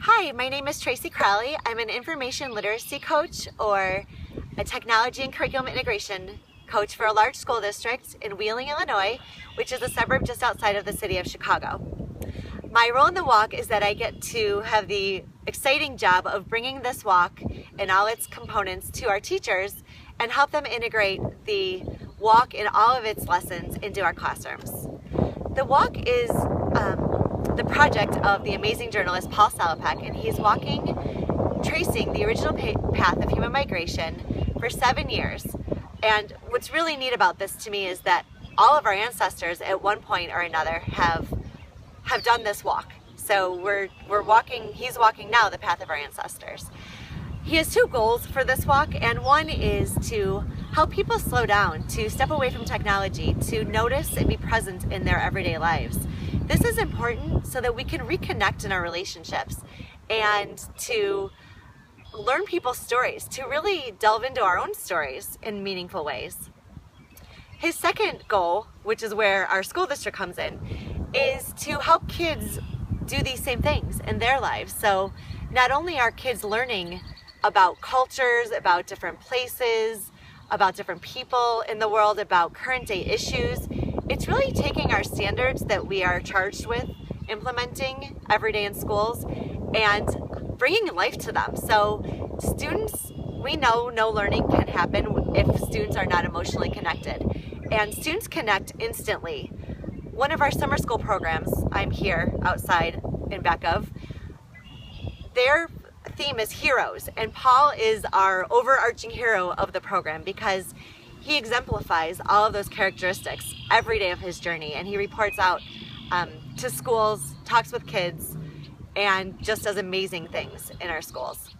Hi, my name is Tracy Crowley. I'm an information literacy coach or a technology and curriculum integration coach for a large school district in Wheeling, Illinois, which is a suburb just outside of the city of Chicago. My role in the walk is that I get to have the exciting job of bringing this walk and all its components to our teachers and help them integrate the walk and all of its lessons into our classrooms. The walk is the project of the amazing journalist Paul Salopek, and he's tracing the original path of human migration for 7 years. And what's really neat about this to me is that all of our ancestors at one point or another have done this walk. So he's walking now the path of our ancestors. He has two goals for this walk, and one is to help people slow down, to step away from technology, to notice and be present in their everyday lives. This is important so that we can reconnect in our relationships and to learn people's stories, to really delve into our own stories in meaningful ways. His second goal, which is where our school district comes in, is to help kids do these same things in their lives. So not only are kids learning about cultures, about different places, about different people in the world, about current day issues, it's really taking our standards that we are charged with implementing every day in schools and bringing life to them. So students, we know no learning can happen if students are not emotionally connected. And students connect instantly. One of our summer school programs, I'm here outside in back of, their theme is heroes, and Paul is our overarching hero of the program because he exemplifies all of those characteristics every day of his journey, and he reports out to schools, talks with kids, and just does amazing things in our schools.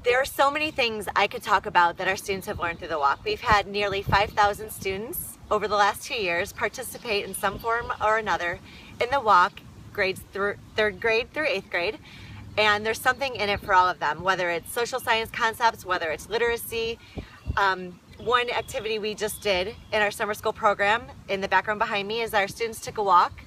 There are so many things I could talk about that our students have learned through the walk. We've had nearly 5,000 students over the last 2 years participate in some form or another in the walk, grades through 3rd grade through 8th grade. And there's something in it for all of them, whether it's social science concepts, whether it's literacy. One activity we just did in our summer school program in the background behind me is our students took a walk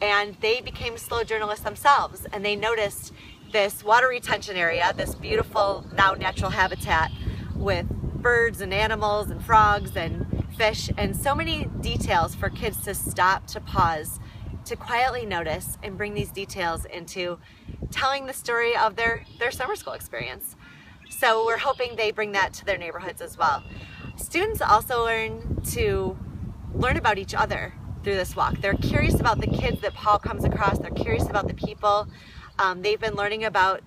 and they became slow journalists themselves, and they noticed this water retention area, this beautiful now natural habitat with birds and animals and frogs and fish, and so many details for kids to stop, to pause, to quietly notice and bring these details into telling the story of their summer school experience. So we're hoping they bring that to their neighborhoods as well. Students also learn about each other through this walk. They're curious about the kids that Paul comes across. They're curious about the people. They've been learning about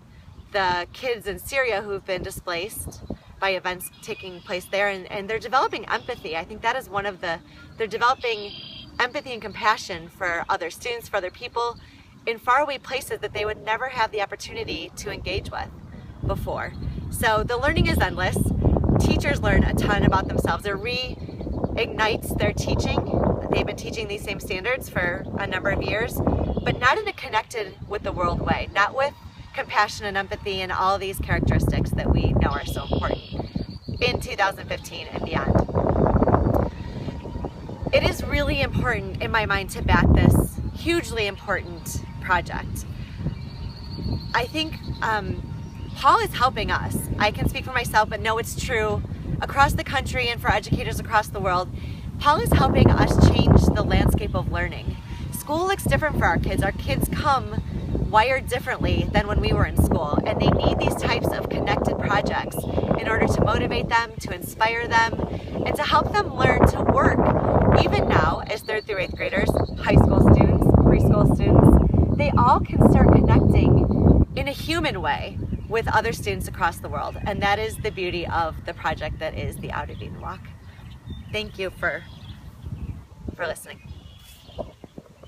the kids in Syria who've been displaced by events taking place there, and they're developing empathy. I think that is they're developing empathy and compassion for other students, for other people in faraway places that they would never have the opportunity to engage with before. So the learning is endless. Teachers learn a ton about themselves. It reignites their teaching. They've been teaching these same standards for a number of years, but not in a connected with the world way, not with compassion and empathy and all these characteristics that we know are so important in 2015 and beyond. It is really important in my mind to back this hugely important project. I think Paul is helping us. I can speak for myself, but know it's true across the country and for educators across the world. Paul is helping us change the landscape of learning. School looks different for our kids. Our kids come wired differently than when we were in school, and they need these types of connected projects in order to motivate them, to inspire them, and to help them learn to work even now as 3rd through 8th graders, high school students, preschool students. They all can start connecting in a human way with other students across the world, and that is the beauty of the project that is the Out of Eden Walk. Thank you for listening.